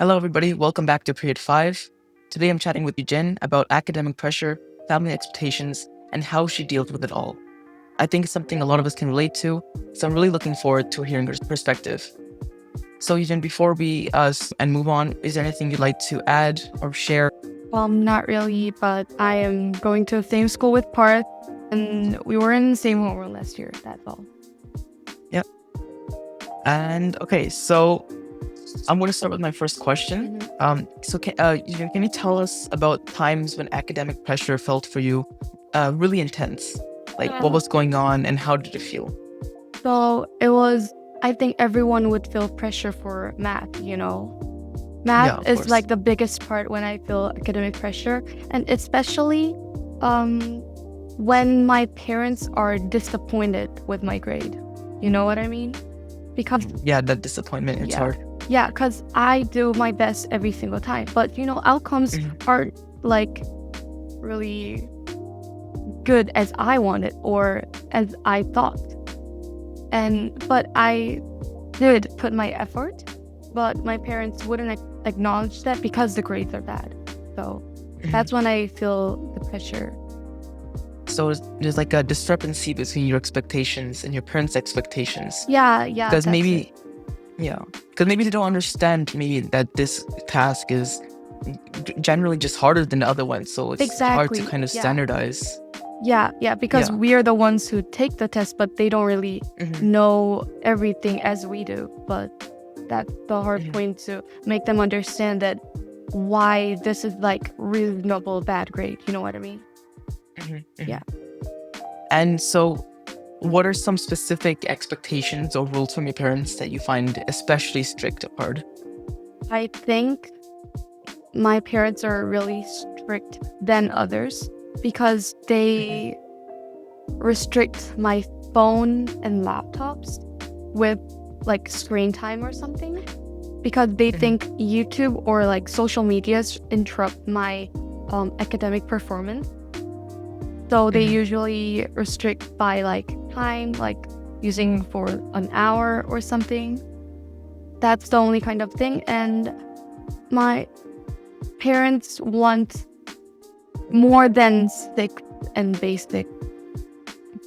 Hello, everybody. Welcome back to Period 5. Today I'm chatting with Yujin about academic pressure, family expectations, and how she deals with it all. I think it's something a lot of us can relate to, so I'm really looking forward to hearing her perspective. So, Yujin, before we and move on, is there anything you'd like to add or share? Not really, but I am going to the same school with Parth, and we were in the same homeroom last year. That's all. Yep. And okay, so I'm going to start with my first question. Yujin, can you tell us about times when academic pressure felt for you really intense? Like, what was going on and how did it feel? So it was, I think everyone would feel pressure for math, you know? Yeah, Math of is course. like the biggest part when I feel academic pressure, and especially when my parents are disappointed with my grade. You know what I mean? Because Yeah, that disappointment, it's hard. yeah, because I do my best every single time, but outcomes aren't like really good as I wanted or as I thought. But I did put my effort, but my parents wouldn't acknowledge that because the grades are bad. So that's when I feel the pressure. So there's like a discrepancy between your expectations and your parents' expectations. Yeah, Because that's it. maybe they don't understand maybe that this task is generally just harder than the other ones. So it's hard to Exactly. kind of Yeah. standardize. Yeah, because Yeah. we are the ones who take the test, but they don't really know everything as we do. But that's the hard point, to make them understand that why this is like reasonable bad grade. You know what I mean? Yeah. And so, what are some specific expectations or rules from your parents that you find especially strict or hard? I think my parents are really strict than others because they restrict my phone and laptops with like screen time or something, because they think YouTube or like social medias interrupt my academic performance. So they usually restrict by like time, like using for an hour or something. That's the only kind of thing. And my parents want more than sixth and basic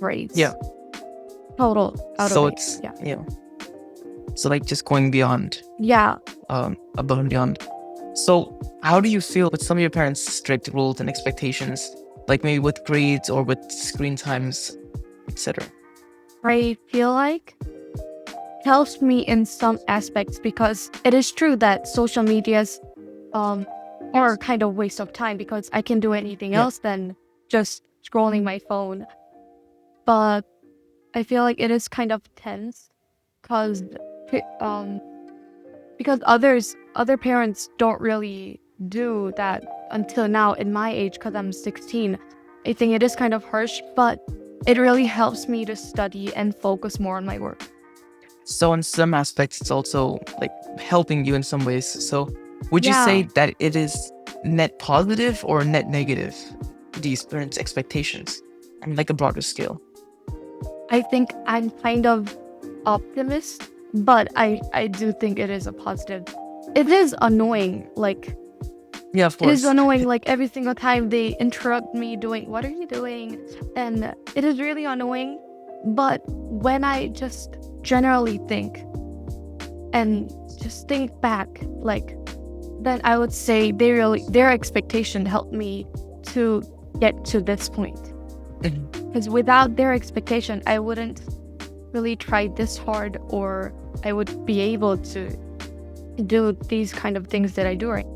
grades. Yeah. Total out So of it's eight. Yeah. So like just going beyond, Yeah. above and beyond. So how do you feel with some of your parents' strict rules and expectations, like maybe with grades or with screen times, etc.? I feel like helps me in some aspects, because it is true that social medias are kind of waste of time, because I can do anything else than just scrolling my phone. But I feel like it is kind of tense because other parents don't really do that until now in my age, because I'm 16. I think it is kind of harsh, but it really helps me to study and focus more on my work. So in some aspects, it's also like helping you in some ways. So would you say that it is net positive or net negative, these parents' expectations on like a broader scale? I think I'm kind of optimist, but I do think it is a positive. It is annoying, like Yeah, of it is course. annoying, like every single time they interrupt me doing, what are you doing? And it is really annoying. But when I just generally think and just think back, like, then I would say their expectation helped me to get to this point. Because without their expectation, I wouldn't really try this hard, or I would be able to do these kind of things that I do right.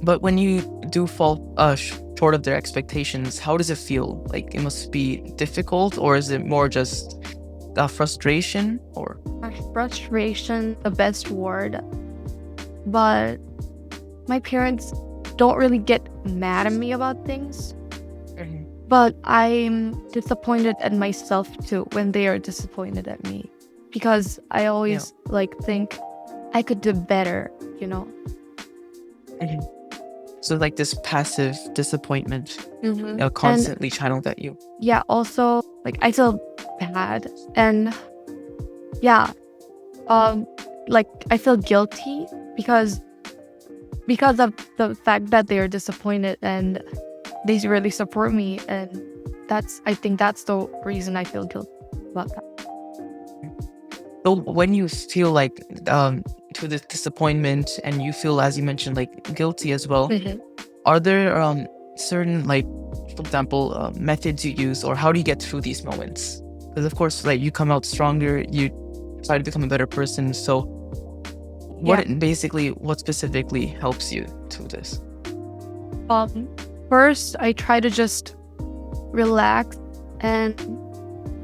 But when you do fall short of their expectations, how does it feel? Like it must be difficult, or is it more just frustration? Or Frustration, the best word. But my parents don't really get mad at me about things. But I'm disappointed at myself too when they are disappointed at me, because I always like think I could do better, you know? So like this passive disappointment And constantly channeled at you. yeah, also like I feel bad, and yeah, like I feel guilty because because of the fact that they are disappointed and they really support me, and I think that's the reason I feel guilty about that. So when you feel like to this disappointment and you feel, as you mentioned, like guilty as well, are there certain, like, for example, methods you use, or how do you get through these moments? Because of course, like, you come out stronger, you try to become a better person. So what specifically helps you through this? First, I try to just relax and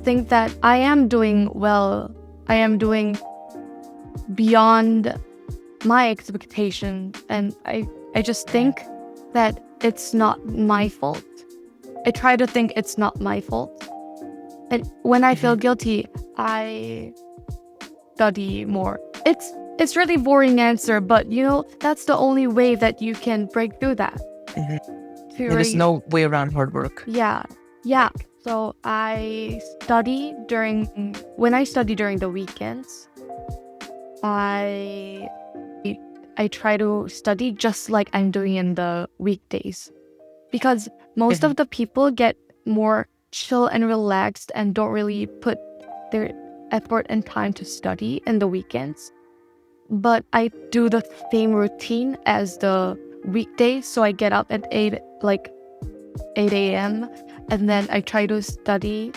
think that I am doing well. I am doing beyond my expectation, and I just think that it's not my fault. I try to think it's not my fault. And when I feel guilty, I study more. It's really boring answer, but that's the only way that you can break through that. There's no way around hard work. Yeah. So when I study during the weekends, I try to study just like I'm doing in the weekdays, because most of the people get more chill and relaxed and don't really put their effort and time to study in the weekends. But I do the same routine as the weekdays, so I get up at 8 a.m. and then I try to study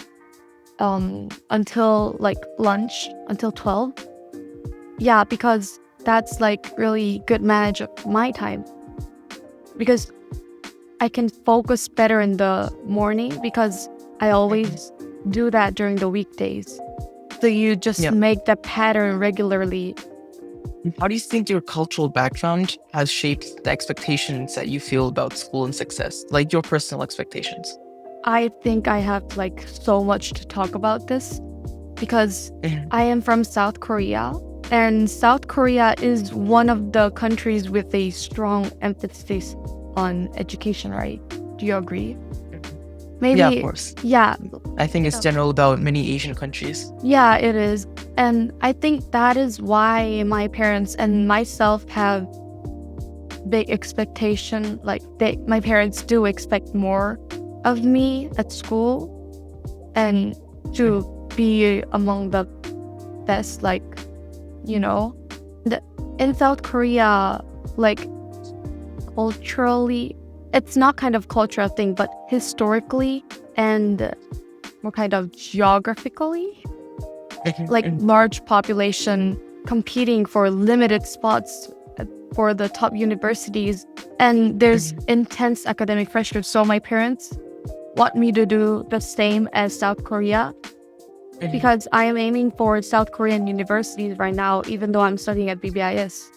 until like lunch, until 12. Yeah, because that's like really good manage of my time, because I can focus better in the morning, because I always do that during the weekdays. So you just make the pattern regularly. How do you think your cultural background has shaped the expectations that you feel about school and success, like your personal expectations? I think I have like so much to talk about this, because I am from South Korea, and South Korea is one of the countries with a strong emphasis on education, right? Do you agree? Maybe. Yeah, of course. Yeah. I think it's general about many Asian countries. Yeah, it is. And I think that is why my parents and myself have big expectation. Like my parents do expect more of me at school, and to be among the best, like, in South Korea, like, culturally, it's not kind of cultural thing, but historically and more kind of geographically, like large population competing for limited spots for the top universities, and there's intense academic pressure. So my parents want me to do the same as South Korea, because I am aiming for South Korean universities right now, even though I'm studying at BBIS.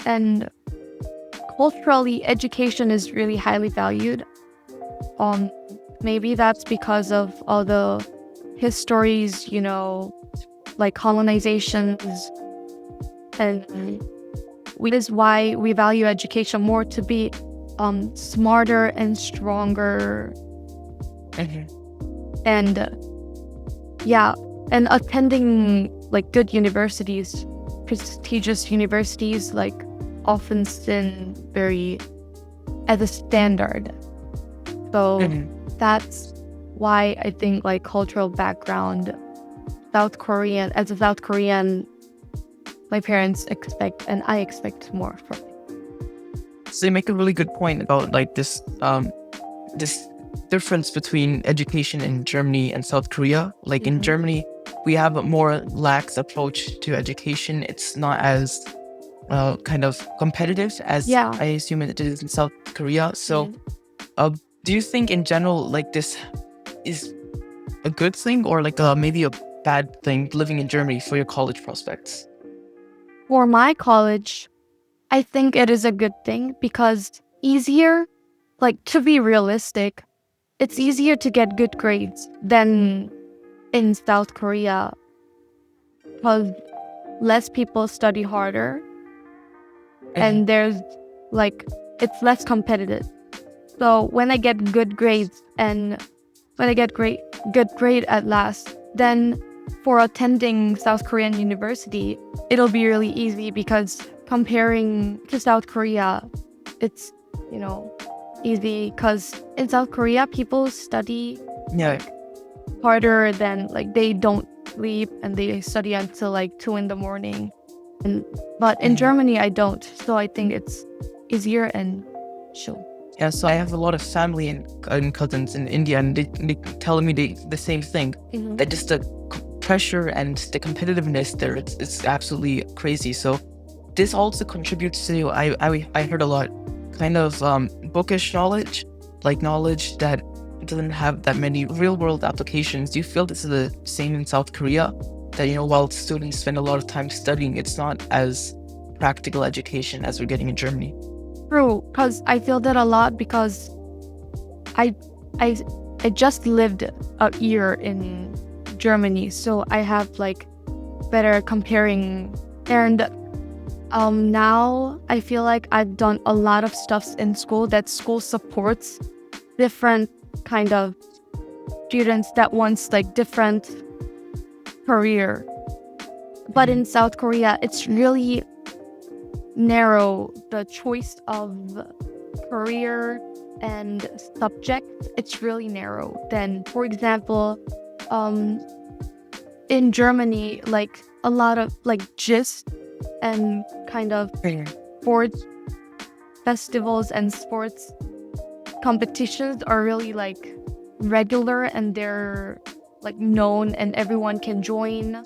And culturally, education is really highly valued. Maybe that's because of all the histories, like colonizations, and which is why we value education more, to be smarter and stronger. And and attending like good universities, prestigious universities, like often seen very as a standard. So that's why I think like cultural background, as a South Korean, my parents expect and I expect more from me. So you make a really good point about like this difference between education in Germany and South Korea. Like in Germany, we have a more lax approach to education. It's not as kind of competitive as I assume it is in South Korea. So do you think in general, like, this is a good thing, or like maybe a bad thing, living in Germany, for your college prospects? For my college, I think it is a good thing, because easier, like, to be realistic, it's easier to get good grades than in South Korea, because less people study harder, and there's like, it's less competitive. So when I get good grades and when I get good grade at last, then for attending South Korean university, it'll be really easy, because comparing to South Korea, it's, you know, easy because in South Korea, people study Yeah. harder than like they don't sleep and they study until like 2 in the morning. But in Mhm. Germany, I don't. So I think it's easier and chill. Yeah, so I have a lot of family and cousins in India, and they telling me the same thing. That just the pressure and the competitiveness there, it's absolutely crazy. So this also contributes to I heard a lot kind of bookish knowledge, like knowledge that doesn't have that many real world applications. Do you feel this is the same in South Korea? That while students spend a lot of time studying, it's not as practical education as we're getting in Germany. True, because I feel that a lot because I I I just lived a year in Germany, so I have like better comparing. And now I feel like I've done a lot of stuff in school that school supports different kind of students that wants like different career. But in South Korea, it's really narrow, the choice of career and subject. It's really narrow. Then, for example, in Germany, like a lot of like gist and kind of sports festivals and sports competitions are really like regular and they're like known and everyone can join.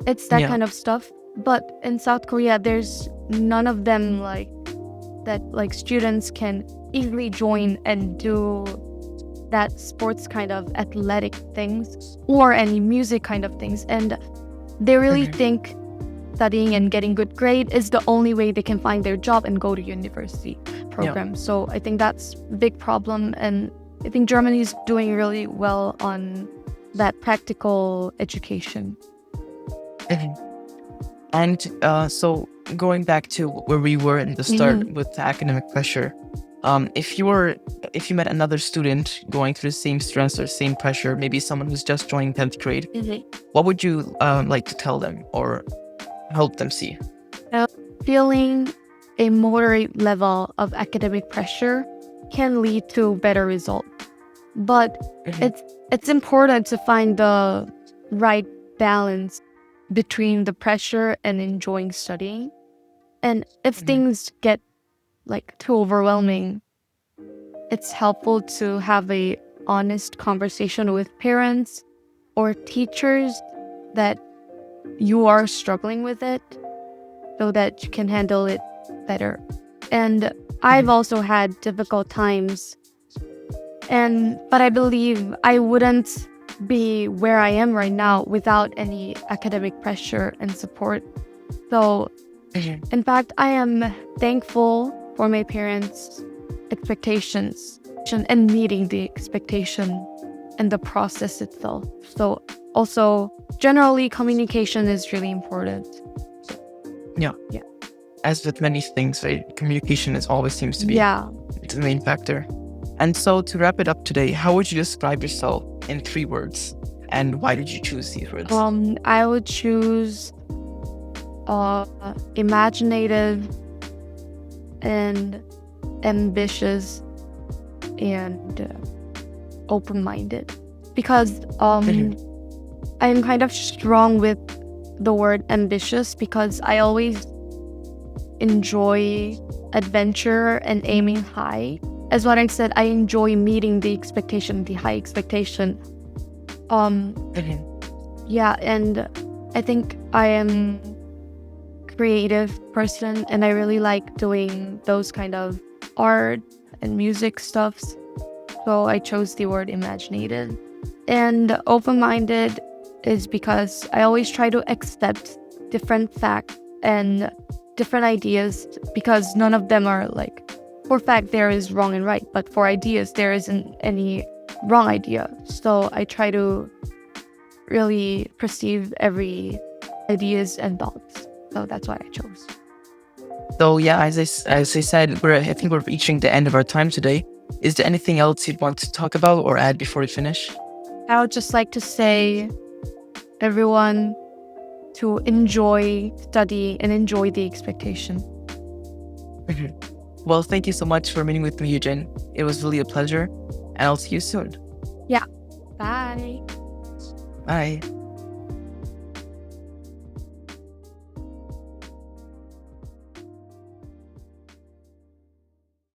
It's that Yeah. kind of stuff. But in South Korea, there's none of them like that, like students can easily join and do that sports kind of athletic things or any music kind of things. And they really think studying and getting good grade is the only way they can find their job and go to university program. So I think that's a big problem. And I think Germany is doing really well on that practical education. And so going back to where we were in the start with the academic pressure, if you met another student going through the same stress or same pressure, maybe someone who's just joining 10th grade, what would you like to tell them or help them see? Feeling a moderate level of academic pressure can lead to better results. But it's important to find the right balance between the pressure and enjoying studying. And if things get like too overwhelming, it's helpful to have a honest conversation with parents or teachers that you are struggling with it so that you can handle it better. And I've also had difficult times, but I believe I wouldn't be where I am right now without any academic pressure and support. So in fact, I am thankful for my parents' expectations and meeting the expectation and the process itself. So also, generally, communication is really important. Yeah. As with many things, right? Communication always seems to be the main factor. And so to wrap it up today, how would you describe yourself in 3 words? And why did you choose these words? I would choose imaginative and ambitious and open-minded. Because I'm kind of strong with the word ambitious because I always enjoy adventure and aiming high. As what I said, I enjoy meeting the expectation, the high expectation. Yeah, and I think I am creative person and I really like doing those kind of art and music stuffs. So I chose the word imaginative. And open-minded is because I always try to accept different facts and different ideas because none of them are like, for fact, there is wrong and right, but for ideas, there isn't any wrong idea. So I try to really perceive every ideas and thoughts. So that's why I chose. So yeah, as I said, I think we're reaching the end of our time today. Is there anything else you'd want to talk about or add before we finish? I would just like to say, everyone, to enjoy study and enjoy the expectation. Well, thank you so much for meeting with me, Yujin. It was really a pleasure, and I'll see you soon. Yeah. Bye. Bye.